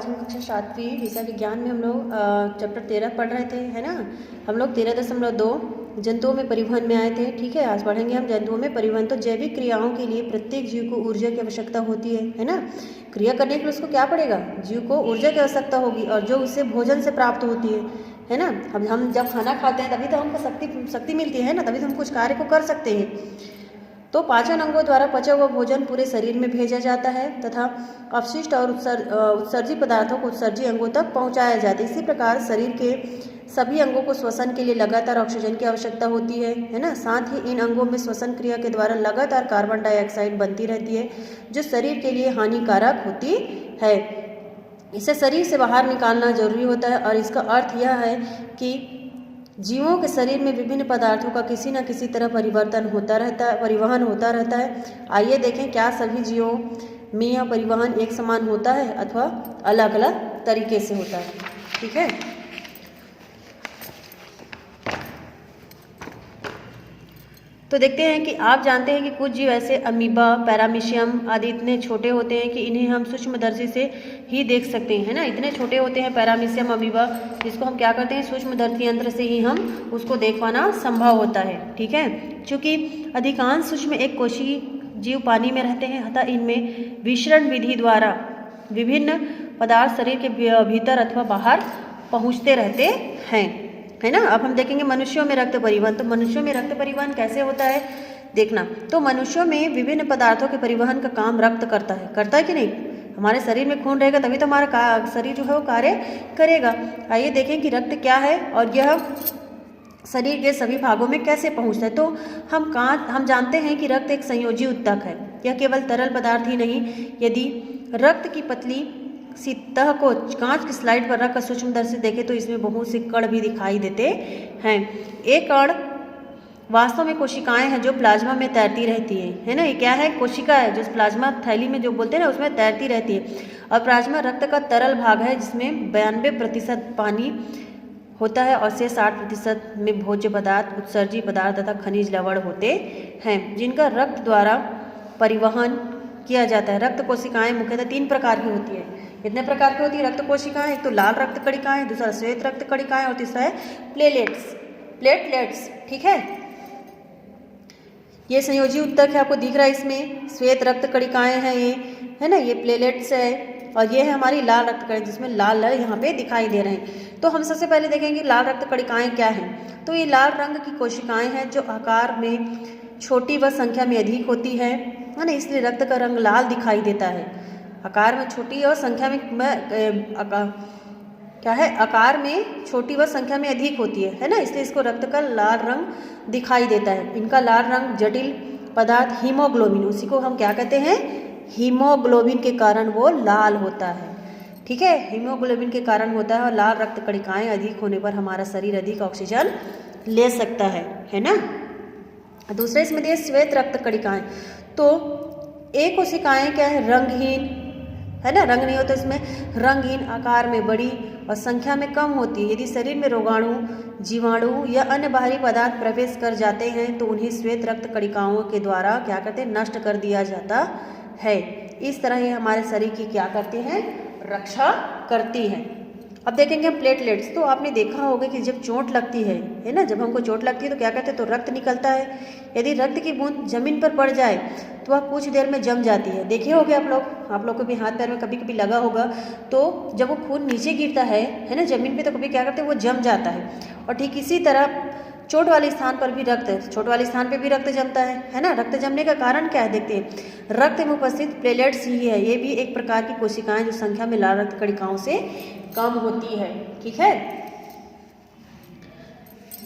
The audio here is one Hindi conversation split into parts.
आज हम कक्षा 7वीं विषय विज्ञान में हम लोग चैप्टर 13 पढ़ रहे थे, है ना। हम लोग 13.2 जंतुओं में परिवहन में आए थे। ठीक है, आज पढ़ेंगे हम जंतुओं में परिवहन। तो जैविक क्रियाओं के लिए प्रत्येक जीव को ऊर्जा की आवश्यकता होती है ना। क्रिया करने के लिए उसको क्या पड़ेगा, जीव को ऊर्जा की आवश्यकता होगी, और जो उससे भोजन से प्राप्त होती है ना। अब हम जब खाना खाते हैं तभी तो हमको शक्ति मिलती है ना, तभी तो हम कुछ कार्य को कर सकते हैं। तो पाचन अंगों द्वारा पचा हुआ भोजन पूरे शरीर में भेजा जाता है तथा अपशिष्ट और उत्सर्जी पदार्थों को उत्सर्जी अंगों तक पहुंचाया जाता है। इसी प्रकार शरीर के सभी अंगों को श्वसन के लिए लगातार ऑक्सीजन की आवश्यकता होती है ना। साथ ही इन अंगों में श्वसन क्रिया के द्वारा लगातार कार्बन डाइऑक्साइड बनती रहती है, जो शरीर के लिए हानिकारक होती है। इसे शरीर से बाहर निकालना जरूरी होता है, और इसका अर्थ यह है कि जीवों के शरीर में विभिन्न पदार्थों का किसी न किसी तरह परिवर्तन होता रहता है, परिवहन होता रहता है। आइए देखें, क्या सभी जीवों में यह परिवहन एक समान होता है अथवा अलग अलग तरीके से होता है। ठीक है, तो देखते हैं कि आप जानते हैं कि कुछ जीव ऐसे अमीबा, पैरामीशियम आदि इतने छोटे होते हैं कि इन्हें हम सूक्ष्मदर्शी से ही देख सकते हैं, है ना। इतने छोटे होते हैं पैरामीशियम, अमीबा, जिसको हम क्या करते हैं, सूक्ष्मदर्शी यंत्र से ही हम उसको देख पाना संभव होता है। ठीक है, चूँकि अधिकांश सूक्ष्म एक कोशीय जीव पानी में रहते हैं, अतः इनमें विसरण विधि द्वारा विभिन्न पदार्थ शरीर के भीतर अथवा बाहर पहुँचते रहते हैं, है ना। अब हम देखेंगे मनुष्यों में रक्त परिवहन। तो मनुष्यों में रक्त परिवहन कैसे होता है देखना। तो मनुष्यों में विभिन्न पदार्थों के परिवहन का काम रक्त करता है कि नहीं। हमारे शरीर में खून रहेगा तभी तो हमारा शरीर जो है वो कार्य करेगा। आइए देखें कि रक्त क्या है और यह शरीर के सभी भागों में कैसे पहुंचता है। तो हम जानते हैं कि रक्त एक संयोजी ऊतक है। यह केवल तरल पदार्थ ही नहीं, यदि रक्त की पतली सी तह को कांच की स्लाइड पर रखकर सूक्ष्मदर्शी से देखें तो इसमें बहुत से कण भी दिखाई देते हैं। एक कण वास्तव में कोशिकाएं हैं जो प्लाज्मा में तैरती रहती है ना। ये क्या है, कोशिका है जो प्लाज्मा थैली में जो बोलते हैं ना उसमें तैरती रहती है। और प्लाज्मा रक्त का तरल भाग है जिसमें 92% पानी होता है, और से 60% में भोज्य पदार्थ, उत्सर्जी पदार्थ तथा खनिज लवण होते हैं, जिनका रक्त द्वारा परिवहन किया जाता है। रक्त कोशिकाएं मुख्यतः 3 प्रकार की होती है। कितने प्रकार की होती है रक्त कोशिकाएं? एक तो लाल रक्त कणिकाएं, दूसरा श्वेत रक्त कणिकाएं, और तीसरा है प्लेटलेट्स। ठीक है, ये संयोजी ऊतक है, आपको दिख रहा है इसमें श्वेत रक्त कणिकाएं हैं ये, है ना। ये प्लेटलेट्स है, और ये है हमारी लाल रक्त कणिकाएं जिसमें लाल यहाँ पे दिखाई दे रहे हैं। तो हम सबसे पहले देखेंगे लाल रक्त कणिकाएं क्या हैं। तो ये लाल रंग की कोशिकाएं हैं जो आकार में छोटी व संख्या में अधिक होती है ना, इसलिए रक्त का रंग लाल दिखाई देता है। आकार में छोटी और संख्या में क्या है, आकार में छोटी व संख्या में अधिक होती है ना, इसलिए इसको रक्त का लाल रंग दिखाई देता है। इनका लाल रंग जटिल पदार्थ हीमोग्लोबिन, उसी को हम क्या कहते हैं, हीमोग्लोबिन के कारण वो लाल होता है। ठीक है, हीमोग्लोबिन के कारण होता है, और लाल रक्त कणिकाएं अधिक होने पर हमारा शरीर अधिक ऑक्सीजन ले सकता है ना। दूसरे इसमें दिए श्वेत रक्त कणिकाएं। तो एक कोशिकाएं क्या है, रंगहीन, है ना, रंग नहीं होता इसमें, रंगहीन, आकार में बड़ी और संख्या में कम होती है। यदि शरीर में रोगाणु, जीवाणु या अन्य बाहरी पदार्थ प्रवेश कर जाते हैं तो उन्हें श्वेत रक्त कणिकाओं के द्वारा क्या करते हैं, नष्ट कर दिया जाता है। इस तरह ये हमारे शरीर की क्या करते हैं, रक्षा करती है। अब देखेंगे हम प्लेटलेट्स। तो आपने देखा होगा कि जब चोट लगती है ना, जब हमको चोट लगती है तो क्या करते हैं, तो रक्त निकलता है। यदि रक्त की बूंद जमीन पर पड़ जाए तो वह कुछ देर में जम जाती है। देखे होंगे आप लोग को भी हाथ पैर में कभी कभी लगा होगा। तो जब वो खून नीचे गिरता है ना जमीन पे, तो कभी क्या करते हैं, वो जम जाता है। और ठीक इसी तरह चोट वाले स्थान पर भी चोट वाले स्थान पे भी रक्त जमता है ना। रक्त जमने का कारण क्या है, देखते हैं, रक्त में उपस्थित प्लेटलेट्स ही है। ये भी एक प्रकार की कोशिकाएं जो संख्या में लाल रक्त कणिकाओं से कम होती है। ठीक है,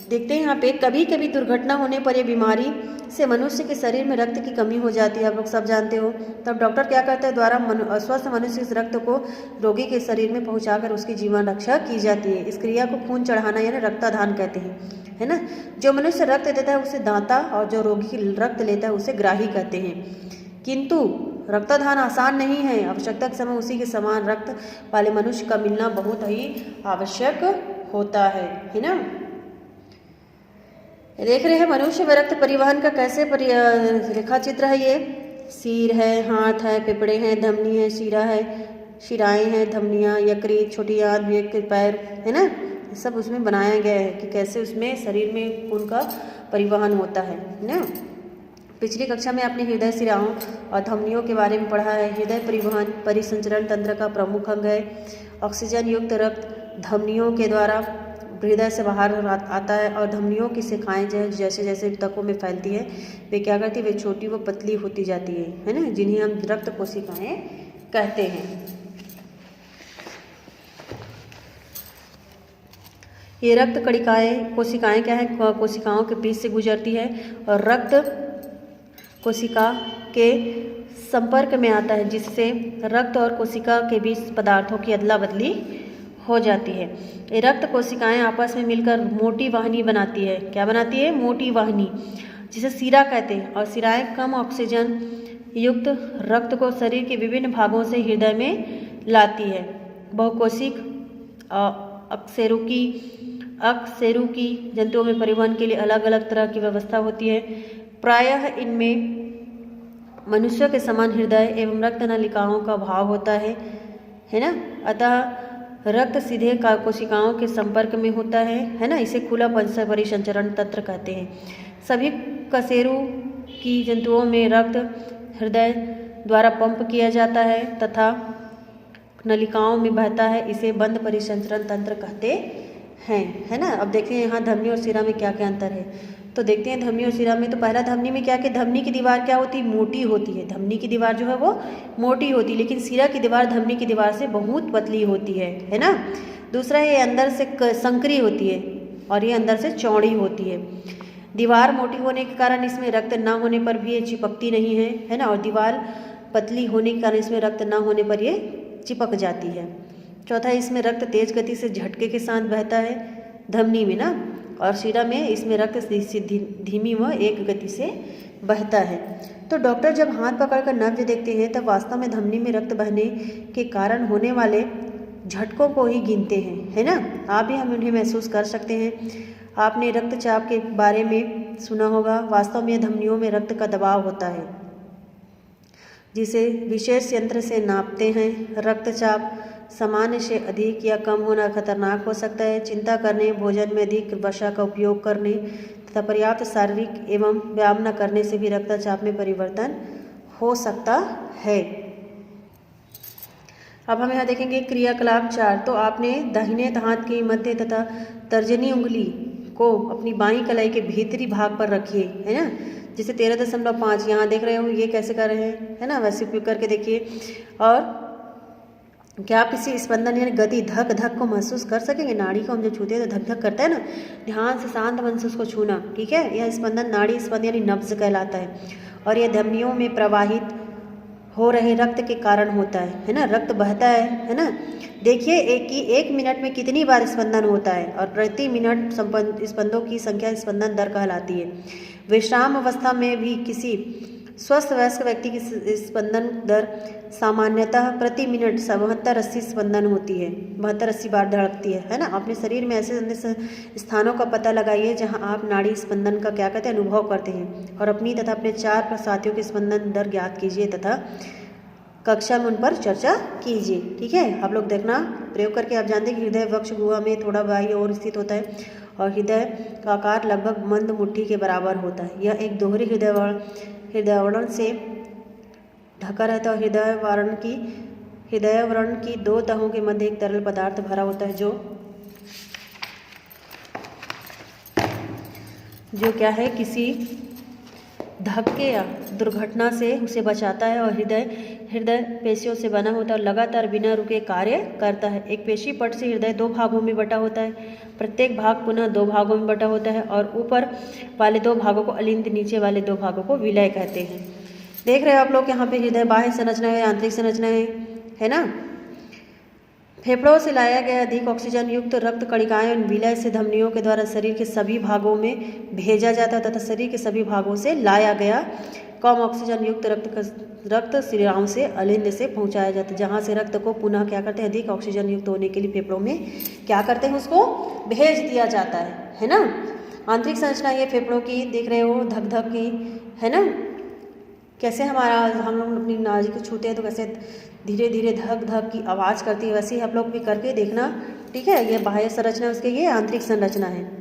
देखते हैं यहाँ पे, कभी कभी दुर्घटना होने पर यह बीमारी से मनुष्य के शरीर में रक्त की कमी हो जाती है, आप लोग सब जानते हो। तब डॉक्टर क्या करता है, द्वारा स्वस्थ मनुष्य इस रक्त को रोगी के शरीर में पहुंचाकर उसकी जीवन रक्षा की जाती है। इस क्रिया को खून चढ़ाना यानी रक्तदान कहते हैं, है ना। जो मनुष्य रक्त देता है उसे दाता, और जो रोगी रक्त लेता है उसे ग्राही कहते हैं। किंतु रक्तदान आसान नहीं है। आवश्यकता के समय उसी के समान रक्त वाले मनुष्य का मिलना बहुत ही आवश्यक होता है ना। देख रहे हैं मनुष्य में रक्त परिवहन का कैसे रेखा चित्र है। ये सिर है, हाथ है, फेफड़े हैं, धमनी है, शिरा है, शिराएँ हैं, धमनियाँ, यकृत, छोटी आंत, यकृत, पैर, है ना, सब उसमें बनाया गया है कि कैसे उसमें शरीर में खून का परिवहन होता है ना। पिछली कक्षा में आपने हृदय शिराओं और धमनियों के बारे में पढ़ा है। हृदय परिवहन परिसंचरण तंत्र का प्रमुख अंग है। ऑक्सीजन युक्त रक्त धमनियों के द्वारा हृदय से बाहर आता है और धमनियों की शाखाएं जो है जैसे जैसे ऊतकों में फैलती है वे क्या करती है, वे छोटी व पतली होती जाती है ना, जिन्हें हम रक्त कोशिकाएं कहते हैं। ये रक्त कणिकाएं कोशिकाएं क्या है, कोशिकाओं के बीच से गुजरती है और रक्त कोशिका के संपर्क में आता है, जिससे रक्त और कोशिका के बीच पदार्थों की अदला बदली हो जाती है। ये रक्त कोशिकाएं आपस में मिलकर मोटी वाहिनी बनाती है। क्या बनाती है? मोटी वाहिनी, जिसे शिरा कहते हैं। और शिराएं कम ऑक्सीजन युक्त रक्त को शरीर के विभिन्न भागों से हृदय में लाती है। बहुकोशिक अकशेरुकी जंतुओं में परिवहन के लिए अलग अलग तरह की व्यवस्था होती है। प्रायः इनमें मनुष्यों के समान हृदय एवं रक्त नलिकाओं का भाव होता है ना। अतः रक्त सीधे कोशिकाओं के संपर्क में होता है ना। इसे खुला परिसंचरण तंत्र कहते हैं। सभी कशेरुकी जंतुओं में रक्त हृदय द्वारा पंप किया जाता है तथा नलिकाओं में बहता है। इसे बंद परिसंचरण तंत्र कहते हैं, है ना। अब देखते हैं यहाँ धमनी और शिरा में क्या क्या अंतर है। तो देखते हैं धमनी और शिरा में। तो पहला धमनी में क्या कि धमनी की दीवार क्या होती है? मोटी होती है। धमनी की दीवार जो है वो मोटी होती है, लेकिन शिरा की दीवार धमनी की दीवार से बहुत पतली होती है ना। दूसरा, ये अंदर से संकरी होती है और ये अंदर से चौड़ी होती है। दीवार मोटी होने के कारण इसमें रक्त ना होने पर भी ये चिपकती नहीं है ना। और दीवार पतली होने के कारण इसमें रक्त ना होने पर ये चिपक जाती है। चौथा, इसमें रक्त तेज गति से झटके के साथ बहता है धमनी में ना, और शिरा में इसमें रक्त धीमी व एक गति से बहता है। तो डॉक्टर जब हाथ पकड़कर नब्ज देखते हैं तब वास्तव में धमनी में रक्त बहने के कारण होने वाले झटकों को ही गिनते हैं, है ना। आप भी हम उन्हें महसूस कर सकते हैं। आपने रक्तचाप के बारे में सुना होगा। वास्तव में धमनियों में रक्त का दबाव होता है, जिसे विशेष यंत्र से नापते हैं। रक्तचाप सामान्य से अधिक या कम होना खतरनाक हो सकता है। चिंता करने, भोजन में अधिक वसा का उपयोग करने तथा पर्याप्त शारीरिक एवं व्यायाम न करने से भी रक्तचाप में परिवर्तन हो सकता है। अब हम यहाँ देखेंगे क्रियाकलाप 4। तो आपने दाहिने हाथ की मध्य तथा तर्जनी उंगली को अपनी बाईं कलाई के भीतरी भाग पर रखिए, है ना। जिसे 13.5 यहाँ देख रहे हो, ये कैसे कर रहे हैं, है ना, वैसे उपयोग करके देखिए। और क्या आप किसी स्पंदन यानी गति धक धक को महसूस कर सकेंगे? नाड़ी को हम जब छूते हैं तो धक धक करता है ना। ध्यान से शांत मन से उसको छूना, ठीक है। यह स्पंदन नाड़ी स्पंदन यानी नब्ज कहलाता है और यह धमनियों में प्रवाहित हो रहे रक्त के कारण होता है ना। रक्त बहता है ना। देखिए एक मिनट में कितनी बार स्पंदन होता है और प्रति मिनट स्पंदों की संख्या स्पंदन दर कहलाती है। विश्राम अवस्था में भी किसी स्वस्थ वयस्क व्यक्ति की स्पंदन दर सामान्यतः प्रति मिनट 72-80 स्पंदन होती है। 72-80 बार धड़कती है ना। अपने शरीर में ऐसे स्थानों का पता लगाइए जहां आप नाड़ी स्पंदन का क्या कहते हैं, अनुभव करते हैं, और अपनी तथा अपने 4 साथियों की स्पंदन दर ज्ञात कीजिए तथा कक्षा में उन पर चर्चा कीजिए, ठीक है। आप लोग देखना प्रयोग करके। आप जानते हैं कि हृदय वक्ष गुहा में थोड़ा बाहरी ओर स्थित होता है और हृदय का आकार लगभग मंद मुट्ठी के बराबर होता है। यह एक दोहरी हृदयावरण से ढका रहता है और हृदयावरण की 2 तहों के मध्य एक तरल पदार्थ भरा होता है जो क्या है, किसी धक्के या दुर्घटना से उसे बचाता है। और हृदय पेशियों से बना होता है और लगातार बिना रुके कार्य करता है। एक पेशी पट से हृदय 2 भागों में बटा होता है। प्रत्येक भाग पुनः 2 भागों में बटा होता है और ऊपर वाले 2 भागों को अलिंद, नीचे वाले 2 भागों को विलय कहते हैं। देख रहे हो आप लोग यहाँ पे हृदय बाह्य संरचना है, आंतरिक संरचना है ना। फेफड़ों से लाया गया अधिक ऑक्सीजन युक्त रक्त कणिकाएं विलय से धमनियों के द्वारा शरीर के सभी भागों में भेजा जाता है तथा शरीर के सभी भागों से लाया गया कम ऑक्सीजन युक्त रक्त शिराओं से अलिंद से पहुंचाया जाता है, जहां से रक्त को पुनः क्या करते हैं, अधिक ऑक्सीजन युक्त होने के लिए फेफड़ों में क्या करते हैं, उसको भेज दिया जाता है ना। आंतरिक संरचना ये फेफड़ों की देख रहे हो, धक धक की, है ना। कैसे हम लोग अपनी नाड़ी को छूते हैं तो कैसे धीरे धीरे धक धक की आवाज़ करती है, वैसे ही आप लोग भी करके देखना। ठीक है, ये बाह्य संरचना उसके, ये आंतरिक संरचना है।